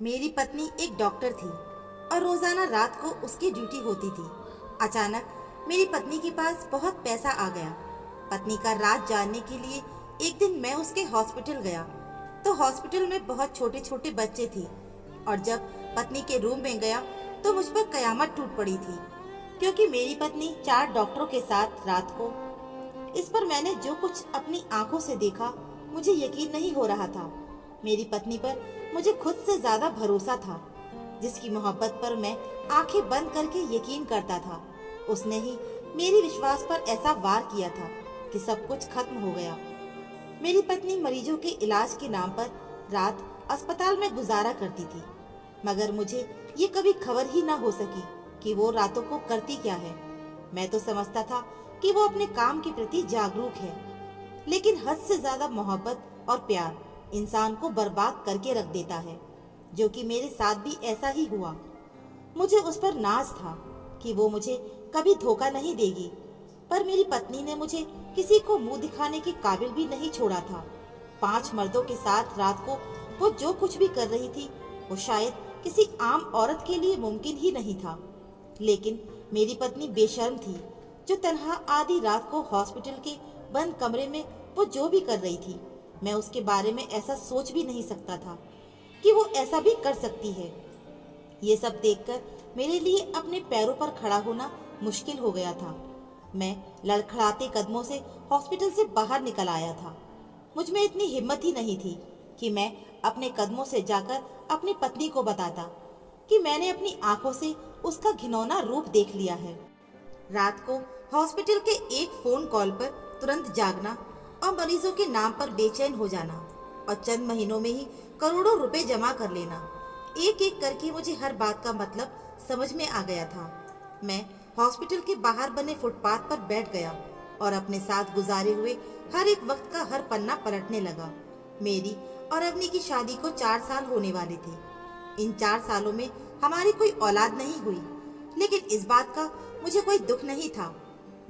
मेरी पत्नी एक डॉक्टर थी और रोजाना रात को उसकी ड्यूटी होती थी। अचानक मेरी पत्नी के पास बहुत पैसा आ गया। पत्नी का राज जानने के लिए एक दिन मैं उसके हॉस्पिटल गया तो हॉस्पिटल में बहुत छोटे छोटे बच्चे थे और जब पत्नी के रूम में गया तो मुझ पर कयामत टूट पड़ी थी, क्योंकि मेरी पत्नी 4 डॉक्टरों के साथ रात को। इस पर मैंने जो कुछ अपनी आंखों से देखा, मुझे यकीन नहीं हो रहा था। मेरी पत्नी पर मुझे खुद से ज्यादा भरोसा था। जिसकी मोहब्बत पर मैं आंखें बंद करके यकीन करता था, उसने ही मेरी विश्वास पर ऐसा वार किया था कि सब कुछ खत्म हो गया। मेरी पत्नी मरीजों के इलाज के नाम पर रात अस्पताल में गुजारा करती थी, मगर मुझे ये कभी खबर ही ना हो सकी कि वो रातों को करती क्या है। मैं तो समझता था कि वो अपने काम के प्रति जागरूक है, लेकिन हद से ज्यादा मोहब्बत और प्यार इंसान को बर्बाद करके रख देता है, जो कि मेरे साथ भी ऐसा ही हुआ। मुझे उस पर नाज था कि वो मुझे कभी धोखा नहीं देगी, पर मेरी पत्नी ने मुझे किसी को मुंह दिखाने के काबिल भी नहीं छोड़ा था। 5 मर्दों के साथ रात को वो जो कुछ भी कर रही थी, वो शायद किसी आम औरत के लिए मुमकिन ही नहीं था। लेकिन मेरी पत्नी बेशर्म थी, जो तन्हा आधी रात को हॉस्पिटल के बंद कमरे में वो जो भी कर रही थी, मैं उसके बारे में ऐसा सोच भी नहीं सकता था कि वो ऐसा भी कर सकती है। ये सब देखकर मेरे लिए अपने पैरों पर खड़ा होना मुश्किल हो गया था। मैं लड़खड़ाते कदमों से हॉस्पिटल से बाहर निकल आया था। मुझ में इतनी हिम्मत ही नहीं थी कि मैं अपने कदमों से जाकर अपनी पत्नी को बताता कि मैंने अपनी आंखों से उसका घिनौना रूप देख लिया है। रात को हॉस्पिटल के एक फोन कॉल पर तुरंत जागना और मरीजों के नाम पर बेचैन हो जाना और चंद महीनों में ही करोड़ों रुपए जमा कर लेना, एक एक करके मुझे हर बात का मतलब समझ में आ गया था। मैं हॉस्पिटल के बाहर बने फुटपाथ पर बैठ गया और अपने साथ गुजारे हुए हर एक वक्त का हर पन्ना पलटने लगा। मेरी और अवनी की शादी को 4 साल होने वाले थे। इन 4 सालों में हमारी कोई औलाद नहीं हुई, लेकिन इस बात का मुझे कोई दुख नहीं था।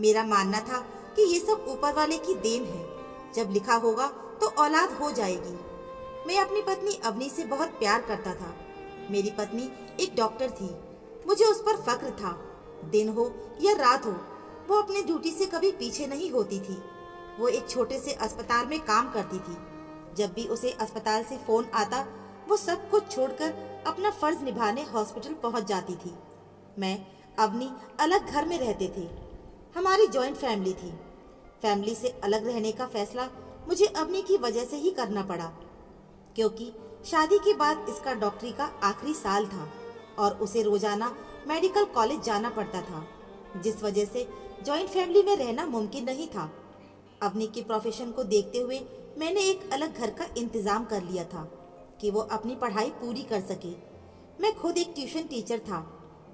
मेरा मानना था कि ये सब ऊपर वाले की देन है, जब लिखा होगा तो औलाद हो जाएगी। मैं अपनी पत्नी अवनी से बहुत प्यार करता था। मेरी पत्नी एक डॉक्टर थी, मुझे उस पर फक्र था। दिन हो या रात हो, वो अपनी ड्यूटी से कभी पीछे नहीं होती थी। वो एक छोटे से अस्पताल में काम करती थी। जब भी उसे अस्पताल से फोन आता, वो सब कुछ छोड़कर अपना फर्ज निभाने हॉस्पिटल पहुंच जाती थी। मैं अवनी अलग घर में रहते थे। हमारी जॉइंट फैमिली थी। फैमिली से अलग रहने का फैसला मुझे अवनी की वजह से ही करना पड़ा, क्योंकि शादी के बाद इसका डॉक्टरी का आखिरी साल था और उसे रोजाना मेडिकल कॉलेज जाना पड़ता था, जिस वजह से जॉइंट फैमिली में रहना मुमकिन नहीं था। अवनी के प्रोफेशन को देखते हुए मैंने एक अलग घर का इंतजाम कर लिया था कि वो अपनी पढ़ाई पूरी कर सके। मैं खुद एक ट्यूशन टीचर था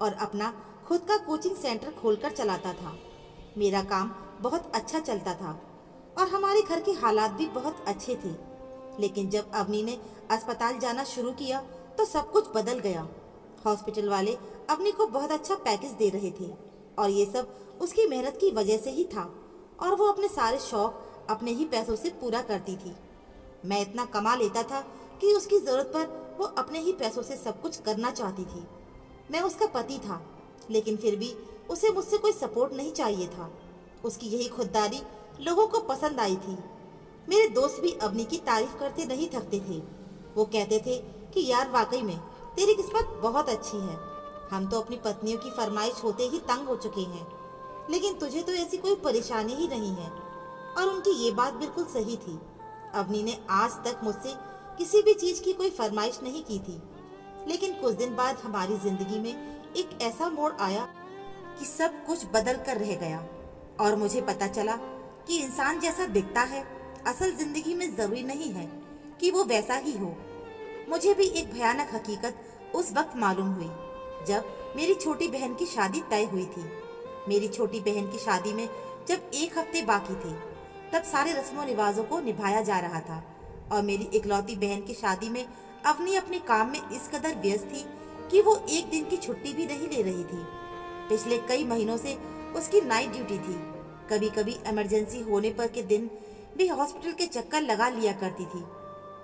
और अपना खुद का कोचिंग सेंटर खोलकर चलाता था। मेरा काम बहुत अच्छा चलता था और हमारे घर के हालात भी बहुत अच्छे थे। लेकिन जब अवनी ने अस्पताल जाना शुरू किया तो सब कुछ बदल गया। हॉस्पिटल वाले अवनी को बहुत अच्छा पैकेज दे रहे थे और ये सब उसकी मेहनत की वजह से ही था, और वो अपने सारे शौक अपने ही पैसों से पूरा करती थी। मैं इतना कमा लेता था कि उसकी जरूरत पर वो अपने ही पैसों से सब कुछ करना चाहती थी। मैं उसका पति था, लेकिन फिर भी उसे मुझसे कोई सपोर्ट नहीं चाहिए था। उसकी यही खुददारी लोगों को पसंद आई थी। मेरे दोस्त भी अवनी की तारीफ करते नहीं थकते थे। वो कहते थे कि यार वाकई में तेरी किस्मत बहुत अच्छी है। हम तो अपनी पत्नियों की फरमाइश होते ही तंग हो चुके हैं, लेकिन तुझे तो ऐसी कोई परेशानी ही नहीं है। और उनकी ये बात बिल्कुल सही थी। अवनी ने आज तक मुझसे किसी भी चीज की कोई फरमाइश नहीं की थी। लेकिन कुछ दिन बाद हमारी जिंदगी में एक ऐसा मोड़ आया कि सब कुछ बदल कर रह गया और मुझे पता चला कि इंसान जैसा दिखता है, असल जिंदगी में जरूरी नहीं है कि वो वैसा ही हो। मुझे भी एक भयानक हकीकत उस वक्त मालूम हुई जब मेरी छोटी बहन की शादी तय हुई थी। मेरी छोटी बहन की शादी में जब 1 हफ्ते बाकी थे, तब सारे रस्मों रिवाजों को निभाया जा रहा था और मेरी इकलौती बहन की शादी में अवनी अपने काम में इस कदर व्यस्त थी कि वो एक दिन की छुट्टी भी नहीं ले रही थी। पिछले कई महीनों से उसकी नाइट ड्यूटी थी। कभी कभी इमरजेंसी होने पर के दिन भी हॉस्पिटल के चक्कर लगा लिया करती थी।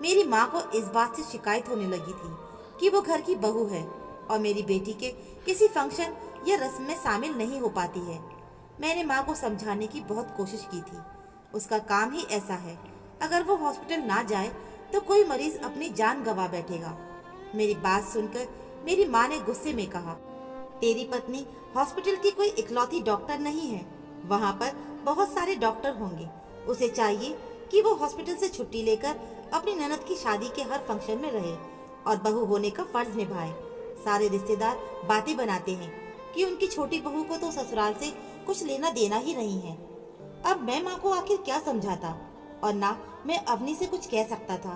मेरी माँ को इस बात से शिकायत होने लगी थी कि वो घर की बहू है और मेरी बेटी के किसी फंक्शन या रस्म में शामिल नहीं हो पाती है। मैंने माँ को समझाने की बहुत कोशिश की थी। उसका काम ही ऐसा है, अगर वो हॉस्पिटल ना जाए तो कोई मरीज अपनी जान गंवा बैठेगा। मेरी बात सुनकर मेरी माँ ने गुस्से में कहा, तेरी पत्नी हॉस्पिटल की कोई इकलौती डॉक्टर नहीं है, वहाँ पर बहुत सारे डॉक्टर होंगे। उसे चाहिए कि वो हॉस्पिटल से छुट्टी लेकर अपनी ननद की शादी के हर फंक्शन में रहे और बहू होने का फर्ज निभाए। सारे रिश्तेदार बातें बनाते हैं कि उनकी छोटी बहू को तो ससुराल से कुछ लेना देना ही नहीं है। अब मैं माँ को आखिर क्या समझाता, और ना मैं अवनी से कुछ कह सकता था,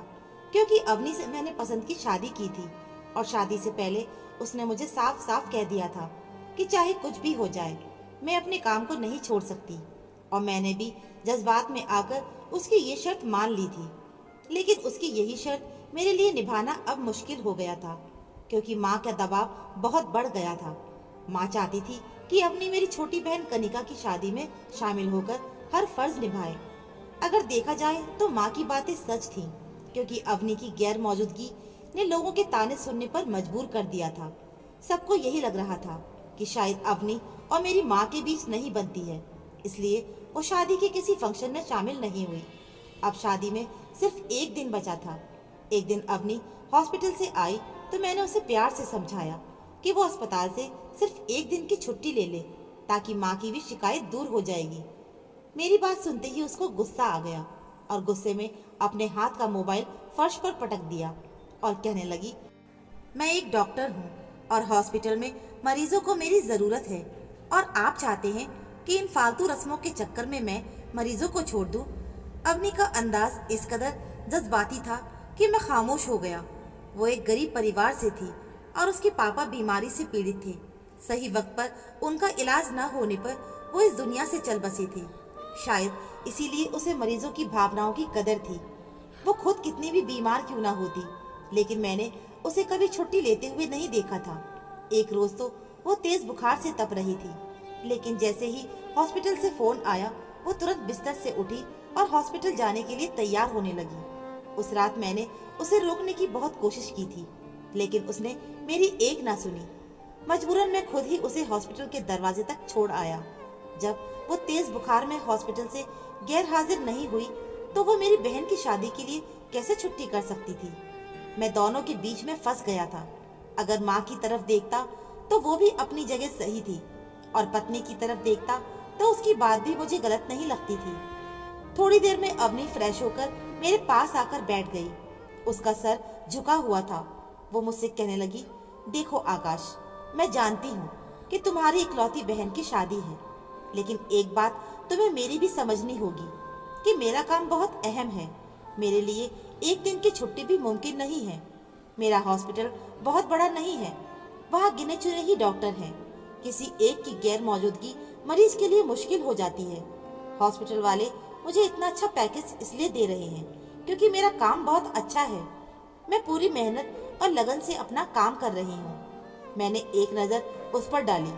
क्योंकि अवनी से मैंने पसंद की शादी की थी और शादी से पहले उसने मुझे साफ साफ कह दिया था कि चाहे कुछ भी हो जाए मैं अपने काम को नहीं छोड़ सकती। और मैंने भी जज्बात में आकर उसकी ये शर्त मान ली थी। लेकिन उसकी यही शर्त मेरे लिए निभाना अब मुश्किल हो गया था, क्योंकि माँ का दबाव बहुत बढ़ गया था। माँ चाहती थी कि अपनी मेरी छोटी बहन कनिका की शादी में शामिल होकर हर फर्ज निभाए। अगर देखा जाए तो माँ की बातें सच थीं, क्योंकि अवनी की गैर मौजूदगी ने लोगों के ताने सुनने पर मजबूर कर दिया था। सबको यही लग रहा था कि शायद अवनी और मेरी माँ के बीच नहीं बनती है, इसलिए वो शादी के किसी फंक्शन में शामिल नहीं हुई। अब शादी में सिर्फ एक दिन बचा था। एक दिन अवनी हॉस्पिटल से आई तो मैंने उसे प्यार से समझाया कि वो अस्पताल से सिर्फ एक दिन की छुट्टी ले ले, ताकि माँ की भी शिकायत दूर हो जाएगी। मेरी बात सुनते ही उसको गुस्सा आ गया और गुस्से में अपने हाथ का मोबाइल फर्श पर पटक दिया और कहने लगी, मैं एक डॉक्टर हूँ और हॉस्पिटल में मरीजों को मेरी ज़रूरत है, और आप चाहते हैं कि इन फालतू रस्मों के चक्कर में मैं मरीजों को छोड़ दूँ। अवनी का अंदाज इस कदर जज्बाती था कि मैं खामोश हो गया। वो एक गरीब परिवार से थी और उसके पापा बीमारी से पीड़ित थे। सही वक्त पर उनका इलाज न होने पर वो इस दुनिया से चल बसी थी। शायद इसीलिए उसे मरीजों की भावनाओं की कदर थी। वो खुद कितनी भी बीमार क्यों ना होती, लेकिन मैंने उसे कभी छुट्टी लेते हुए नहीं देखा था। एक रोज तो वो तेज बुखार से तप रही थी, लेकिन जैसे ही हॉस्पिटल से फोन आया वो तुरंत बिस्तर से उठी और हॉस्पिटल जाने के लिए तैयार होने लगी। उस रात मैंने उसे रोकने की बहुत कोशिश की थी, लेकिन उसने मेरी एक ना सुनी। मजबूरन मैं खुद ही उसे हॉस्पिटल के दरवाजे तक छोड़ आया। जब वो तेज बुखार में हॉस्पिटल से गैर हाजिर नहीं हुई तो वो मेरी बहन की शादी के लिए कैसे छुट्टी कर सकती थी। मैं दोनों के बीच में फंस गया था। अगर माँ की तरफ देखता तो वो भी अपनी जगह सही थी, और पत्नी की तरफ देखता तो उसकी बात भी मुझे गलत नहीं लगती थी। थोड़ी देर में अवनी फ्रेश होकर मेरे पास आकर बैठ गई। उसका सर झुका हुआ था। वो मुझसे कहने लगी, देखो आकाश, मैं जानती हूँ कि तुम्हारी इकलौती बहन की शादी है, लेकिन एक बात तुम्हें मेरी भी समझनी होगी कि मेरा काम बहुत अहम है। मेरे लिए एक दिन की छुट्टी भी मुमकिन नहीं है। मेरा हॉस्पिटल बहुत बड़ा नहीं है, वहाँ गिने चुने ही डॉक्टर हैं। किसी एक की गैर मौजूदगी मरीज के लिए मुश्किल हो जाती है। हॉस्पिटल वाले मुझे इतना अच्छा पैकेज इसलिए दे रहे हैं क्योंकि मेरा काम बहुत अच्छा है। मैं पूरी मेहनत और लगन से अपना काम कर रही हूँ। मैंने एक नज़र उस पर डाली।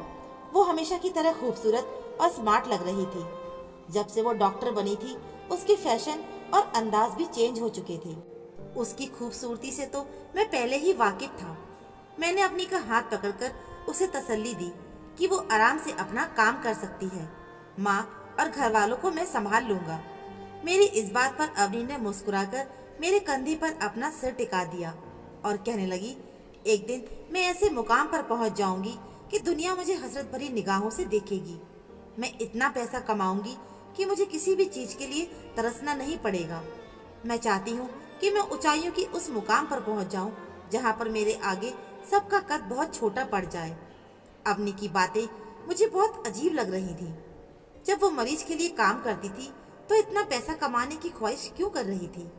वो हमेशा की तरह खूबसूरत और स्मार्ट लग रही थी। जब से वो डॉक्टर बनी थी उसके फैशन और अंदाज भी चेंज हो चुके थे। उसकी खूबसूरती से तो मैं पहले ही वाकिफ था। मैंने अपनी का हाथ पकड़कर उसे तसल्ली दी कि वो आराम से अपना काम कर सकती है। माँ और घर वालों को मैं संभाल लूंगा। मेरी इस बात पर अवनी ने मुस्कुराकर मेरे कंधे पर अपना सिर टिका दिया और कहने लगी, एक दिन मैं ऐसे मुकाम पर पहुंच जाऊंगी कि दुनिया मुझे हसरत भरी निगाहों से देखेगी। मैं इतना पैसा कमाऊंगी कि मुझे किसी भी चीज के लिए तरसना नहीं पड़ेगा। मैं चाहती हूँ कि मैं ऊंचाइयों की उस मुकाम पर पहुंच जाऊं जहां पर मेरे आगे सबका कद बहुत छोटा पड़ जाए। अवनी की बातें मुझे बहुत अजीब लग रही थी। जब वो मरीज के लिए काम करती थी तो इतना पैसा कमाने की ख्वाहिश क्यों कर रही थी।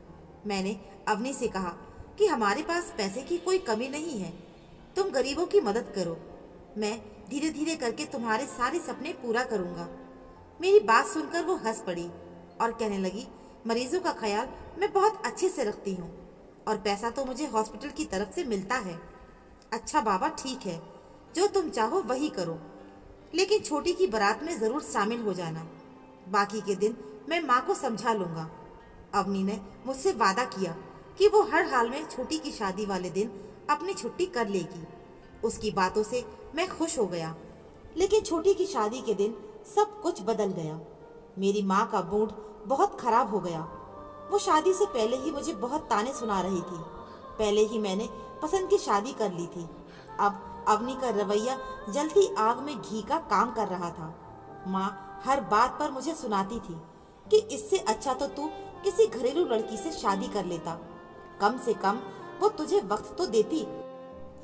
मैंने अवनी से कहा कि हमारे पास पैसे की कोई कमी नहीं है, तुम गरीबों की मदद करो, मैं धीरे धीरे करके तुम्हारे सारे सपने पूरा करूंगा। मेरी बात सुनकर वो हंस पड़ी और कहने लगी, मरीजों का ख्याल मैं बहुत अच्छे से रखती हूँ और पैसा तो मुझे हॉस्पिटल की तरफ से मिलता है। अच्छा बाबा, ठीक है, जो तुम चाहो वही करो, लेकिन छोटी की बारात में जरूर शामिल हो जाना। बाकी के दिन मैं माँ को समझा लूंगा। अवनी ने मुझसे वादा किया कि वो हर हाल में छोटी की शादी वाले दिन अपनी छुट्टी कर लेगी। उसकी बातों से मैं खुश हो गया। लेकिन छोटी की शादी के दिन सब कुछ बदल गया। मेरी माँ का मूड बहुत खराब हो गया। वो शादी से पहले ही मुझे बहुत ताने सुना रही थी। पहले ही मैंने पसंद की शादी कर ली थी। अब अवनी का रवैया जलती आग में घी का काम कर रहा था। माँ हर बात पर मुझे सुनाती थी कि इससे अच्छा तो तू किसी घरेलू लड़की से शादी कर लेता, कम से कम वो तुझे वक्त तो देती।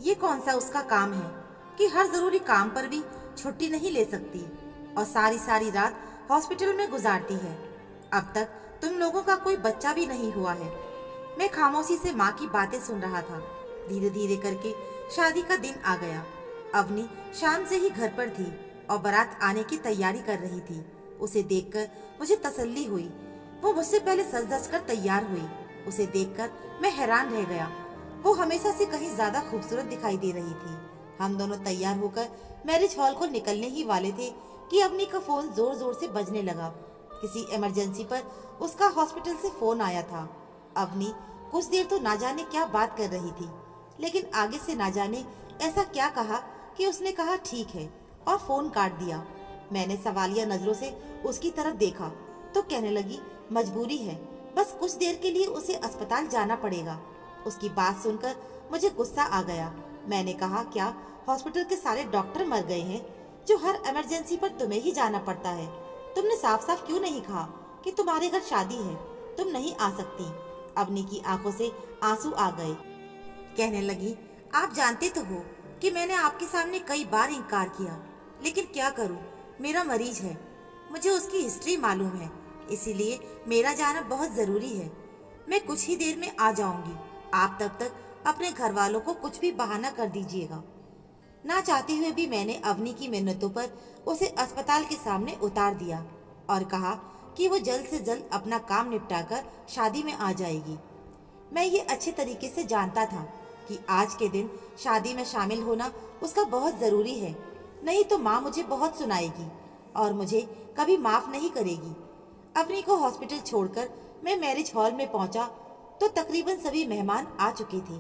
ये कौन सा उसका काम है कि हर जरूरी काम पर भी छुट्टी नहीं ले सकती और सारी सारी रात हॉस्पिटल में गुजारती है। अब तक तुम लोगों का कोई बच्चा भी नहीं हुआ है। मैं खामोशी से माँ की बातें सुन रहा था। धीरे धीरे करके शादी का दिन आ गया। अवनी शाम से ही घर पर थी और बारात आने की तैयारी कर रही थी। उसे देखकर मुझे तसल्ली हुई। वो मुझसे पहले सज धज कर तैयार हुई। उसे देखकर मैं हैरान रह गया। वो हमेशा से कहीं ज्यादा खूबसूरत दिखाई दे रही थी। हम दोनों तैयार होकर मैरिज हॉल को निकलने ही वाले थे कि अवनी का फोन जोर जोर से बजने लगा। किसी इमरजेंसी पर उसका हॉस्पिटल से फोन आया था। अवनी कुछ देर तो ना जाने क्या बात कर रही थी, लेकिन आगे से ना जाने ऐसा क्या कहा कि उसने कहा ठीक है और फोन काट दिया। मैंने सवालिया नजरों से उसकी तरफ देखा तो कहने लगी, मजबूरी है, बस कुछ देर के लिए उसे अस्पताल जाना पड़ेगा। उसकी बात सुनकर मुझे गुस्सा आ गया। मैंने कहा, क्या हॉस्पिटल के सारे डॉक्टर मर गए हैं जो हर इमरजेंसी पर तुम्हें ही जाना पड़ता है? तुमने साफ साफ क्यों नहीं कहा कि तुम्हारे घर शादी है, तुम नहीं आ सकती? अवनी की आंखों से आंसू आ गए। कहने लगी, आप जानते तो हो कि मैंने आपके सामने कई बार इनकार किया, लेकिन क्या करूं, मेरा मरीज है, मुझे उसकी हिस्ट्री मालूम है, इसीलिए मेरा जाना बहुत जरूरी है। मैं कुछ ही देर में आ जाऊंगी, आप तब तक अपने घर वालों को कुछ भी बहाना कर दीजिएगा। ना चाहते हुए भी मैंने अवनी की मिन्नतों पर उसे अस्पताल के सामने उतार दिया और कहा कि वो जल्द से जल्द अपना काम निपटाकर शादी में आ जाएगी। मैं ये अच्छे तरीके से जानता था कि आज के दिन शादी में शामिल होना उसका बहुत ज़रूरी है, नहीं तो माँ मुझे बहुत सुनाएगी और मुझे कभी माफ़ नहीं करेगी। अवनी को हॉस्पिटल छोड़कर मैं मैरिज हॉल में पहुंचा तो तकरीबन सभी मेहमान आ चुके थे।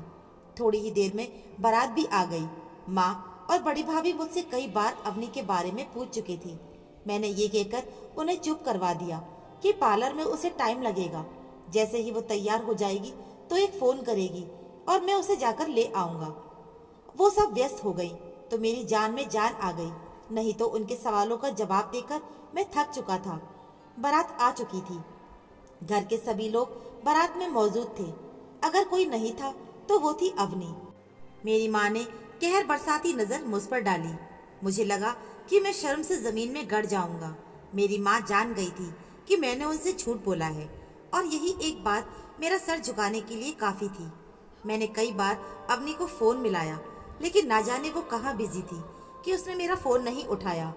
थोड़ी ही देर में बारात भी आ गई। माँ और बड़ी भाभी मुझसे कई बार अवनी के बारे में पूछ चुकी थी। मैंने ये कहकर उन्हें चुप करवा दिया कि पार्लर में उसे टाइम लगेगा। जैसे ही वो तैयार हो जाएगी तो एक फ़ोन करेगी और मैं उसे जाकर ले आऊँगा। वो सब व्यस्त हो गई तो मेरी जान में जान आ गई, नहीं तो उनके सवालों का जवाब देकर मैं थक चुका था। बारात आ चुकी थी। घर के सभी लोग बारात में मौजूद थे। अगर कोई नहीं था तो वो थी अवनी। मेरी माँ ने कहर बरसाती नजर मुझ पर डाली। मुझे लगा कि मैं शर्म से जमीन में गड़ जाऊंगा। मेरी माँ जान गई थी कि मैंने उनसे झूठ बोला है और यही एक बात मेरा सर झुकाने के लिए काफी थी। मैंने कई बार अवनी को फोन मिलाया, लेकिन ना जाने वो कहाँ बिजी थी कि उसने मेरा फोन नहीं उठाया।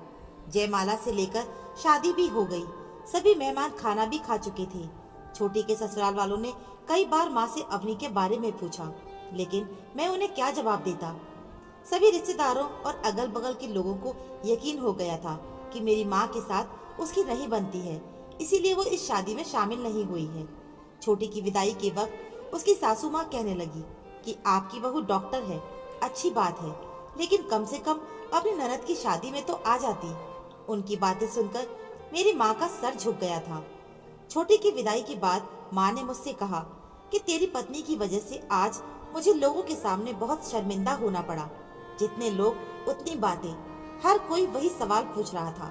जयमाला से लेकर शादी भी हो गई। सभी मेहमान खाना भी खा चुके थे। छोटी के ससुराल वालों ने कई बार माँ से अवनी के बारे में पूछा, लेकिन मैं उन्हें क्या जवाब देता। सभी रिश्तेदारों और अगल बगल के लोगों को यकीन हो गया था कि मेरी माँ के साथ उसकी नहीं बनती है, इसीलिए वो इस शादी में शामिल नहीं हुई है। छोटी की विदाई के वक्त उसकी सासू माँ कहने लगी कि आपकी बहू डॉक्टर है, अच्छी बात है, लेकिन कम से कम अपनी ननद की शादी में तो आ जाती। उनकी बातें सुनकर मेरी माँ का सर झुक गया था। छोटी की विदाई के बाद माँ ने मुझसे कहा कि तेरी पत्नी की वजह से आज मुझे लोगों के सामने बहुत शर्मिंदा होना पड़ा। जितने लोग उतनी बातें। हर कोई वही सवाल पूछ रहा था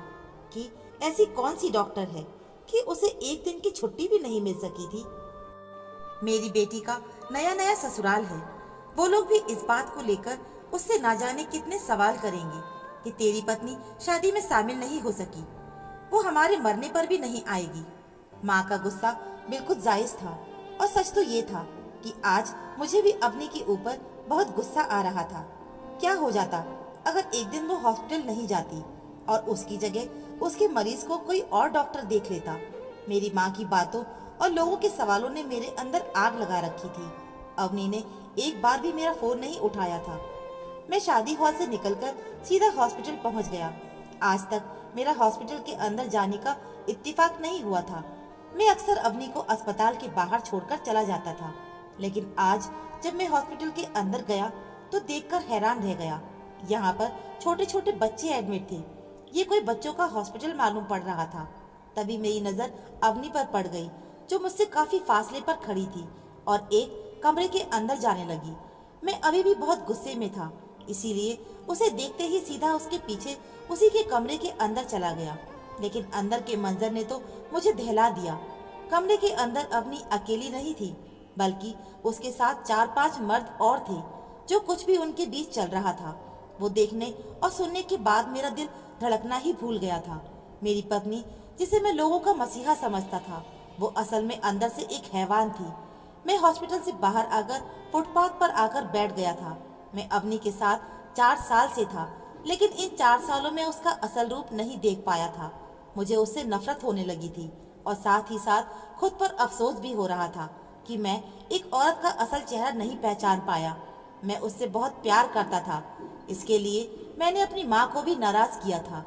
कि ऐसी कौन सी डॉक्टर है कि उसे एक दिन की छुट्टी भी नहीं मिल सकी थी। मेरी बेटी का नया नया ससुराल है। वो लोग भी इस बात को लेकर उससे ना जाने कितने सवाल करेंगे कि तेरी पत्नी शादी में शामिल नहीं हो सकी, वो हमारे मरने पर भी नहीं आएगी। माँ का गुस्सा बिल्कुल जायज था और सच तो ये था कि आज मुझे भी अवनी के ऊपर बहुत गुस्सा आ रहा था। क्या हो जाता अगर एक दिन वो हॉस्पिटल नहीं जाती और उसकी जगह उसके मरीज को कोई और डॉक्टर देख लेता। मेरी माँ की बातों और लोगों के सवालों ने मेरे अंदर आग लगा रखी थी। अवनी ने एक बार भी मेरा फोन नहीं उठाया था। मैं शादी हॉल से निकलकर सीधा हॉस्पिटल पहुंच गया। आज तक मेरा हॉस्पिटल के अंदर जाने का इत्तेफाक नहीं हुआ था। मैं अक्सर अवनी को अस्पताल के बाहर छोड़कर चला जाता था, लेकिन आज जब मैं हॉस्पिटल के अंदर गया तो देखकर हैरान रह गया। यहाँ पर छोटे छोटे बच्चे एडमिट थे। ये कोई बच्चों का हॉस्पिटल मालूम पड़ रहा था। तभी मेरी नजर अवनी पर पड़ गई, जो मुझसे काफी फासले पर खड़ी थी और एक कमरे के अंदर जाने लगी। मैं अभी भी बहुत गुस्से में था, इसीलिए उसे देखते ही सीधा उसके पीछे उसी के कमरे के अंदर चला गया। लेकिन अंदर के मंजर ने तो मुझे दहला दिया। कमरे के अंदर अवनी अकेली नहीं थी, बल्कि उसके साथ 4-5 मर्द और थे। जो कुछ भी उनके बीच चल रहा था, वो देखने और सुनने के बाद मेरा दिल धड़कना ही भूल गया था। मेरी पत्नी, जिसे मैं लोगों का मसीहा समझता था, वो असल में अंदर से एक हैवान थी। मैं हॉस्पिटल से बाहर आकर फुटपाथ पर आकर बैठ गया था। मैं अवनी के साथ 4 साल से था, लेकिन इन 4 सालों में उसका असल रूप नहीं देख पाया था। मुझे उससे नफरत होने लगी थी और साथ ही साथ खुद पर अफसोस भी हो रहा था कि मैं एक औरत का असल चेहरा नहीं पहचान पाया। मैं उससे बहुत प्यार करता था, इसके लिए मैंने अपनी माँ को भी नाराज किया था।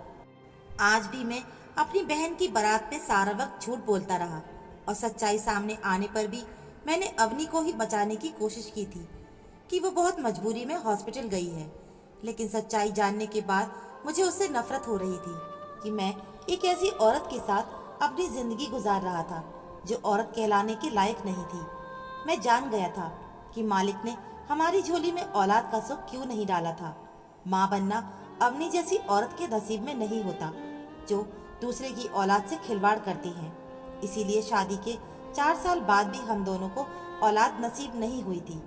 आज भी मैं अपनी बहन की बारात में सारा वक्त झूठ बोलता रहा और सच्चाई सामने आने पर भी मैंने अवनी को ही बचाने की कोशिश की थी कि वो बहुत मजबूरी में हॉस्पिटल गई है। लेकिन सच्चाई जानने के बाद मुझे उससे नफरत हो रही थी कि मैं एक ऐसी औरत के साथ अपनी जिंदगी गुजार रहा था जो औरत कहलाने के लायक नहीं थी। मैं जान गया था कि मालिक ने हमारी झोली में औलाद का सुख क्यों नहीं डाला था। माँ बनना अवनी जैसी औरत के नसीब में नहीं होता, जो दूसरे की औलाद से खिलवाड़ करती है। इसीलिए शादी के 4 साल बाद भी हम दोनों को औलाद नसीब नहीं हुई थी।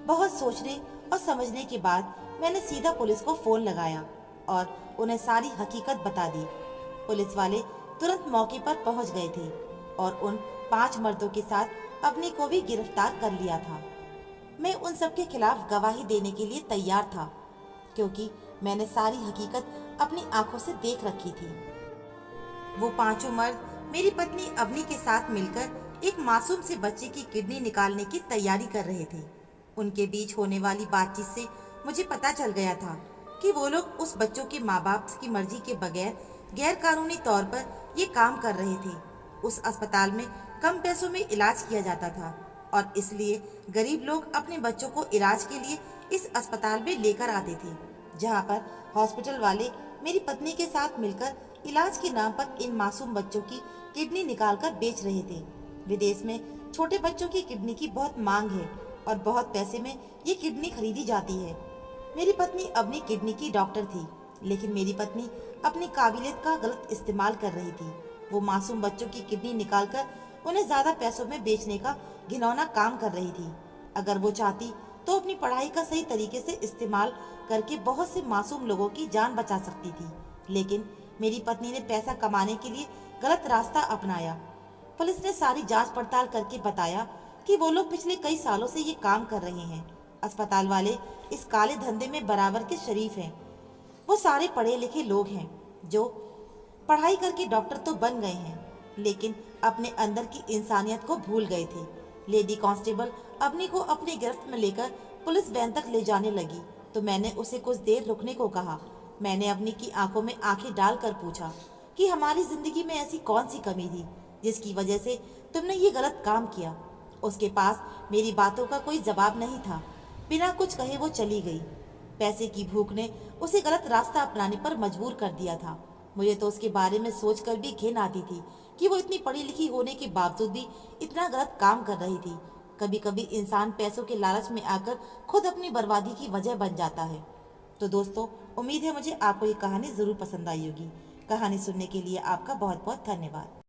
बहुत सोचने और समझने के बाद मैंने सीधा पुलिस को फोन लगाया और उन्हें सारी हकीकत बता दी। पुलिस वाले तुरंत मौके पर पहुंच गए थे और उन 5 मर्दों के साथ अवनी को भी गिरफ्तार कर लिया था। मैं उन सब के खिलाफ गवाही देने के लिए तैयार था, क्योंकि मैंने सारी हकीकत अपनी आंखों से देख रखी थी। वो 5 मर्द मेरी पत्नी अवनी के साथ मिलकर एक मासूम से बच्चे की किडनी निकालने की तैयारी कर रहे थे। उनके बीच होने वाली बातचीत से मुझे पता चल गया था कि वो लोग उस बच्चों के माँ बाप की मर्जी के बगैर गैर कानूनी तौर पर ये काम कर रहे थे। उस अस्पताल में कम पैसों में इलाज किया जाता था और इसलिए गरीब लोग अपने बच्चों को इलाज के लिए इस अस्पताल में लेकर आते थे, जहाँ पर हॉस्पिटल वाले मेरी पत्नी के साथ मिलकर इलाज के नाम पर इन मासूम बच्चों की किडनी निकालकर बेच रहे थे। विदेश में छोटे बच्चों की किडनी की बहुत मांग है और बहुत पैसे में ये किडनी खरीदी जाती है। मेरी पत्नी अवनी किडनी की डॉक्टर थी, लेकिन मेरी पत्नी अपनी काबिलियत का गलत इस्तेमाल कर रही थी। वो मासूम बच्चों की किडनी निकालकर उन्हें ज्यादा पैसों में बेचने का घिनौना काम कर रही थी। अगर वो चाहती तो अपनी पढ़ाई का सही तरीके से इस्तेमाल करके बहुत से मासूम लोगों की जान बचा सकती थी, लेकिन मेरी पत्नी ने पैसा कमाने के लिए गलत रास्ता अपनाया। पुलिस ने सारी जांच पड़ताल करके बताया कि वो लोग पिछले कई सालों से ये काम कर रहे हैं। अस्पताल वाले इस काले धंधे में बराबर के शरीफ हैं। वो सारे पढ़े लिखे लोग हैं जो पढ़ाई करके डॉक्टर तो बन गए हैं, लेकिन अपने अंदर की इंसानियत को भूल गए थे। लेडी कांस्टेबल अवनी को अपनी गिरफ्त में लेकर पुलिस वैन तक ले जाने लगी तो मैंने उसे कुछ देर रुकने को कहा। मैंने अवनी की आंखों में आंखें डालकर पूछा कि हमारी जिंदगी में ऐसी कौन सी कमी थी जिसकी वजह से तुमने ये गलत काम किया। उसके पास मेरी बातों का कोई जवाब नहीं था। बिना कुछ कहे वो चली गई। पैसे की भूख ने उसे गलत रास्ता अपनाने पर मजबूर कर दिया था। मुझे तो उसके बारे में सोचकर भी घिन आती थी कि वो इतनी पढ़ी लिखी होने के बावजूद भी इतना गलत काम कर रही थी। कभी कभी इंसान पैसों के लालच में आकर खुद अपनी बर्बादी की वजह बन जाता है। तो दोस्तों, उम्मीद है मुझे आपको ये कहानी जरूर पसंद आई होगी। कहानी सुनने के लिए आपका बहुत बहुत धन्यवाद।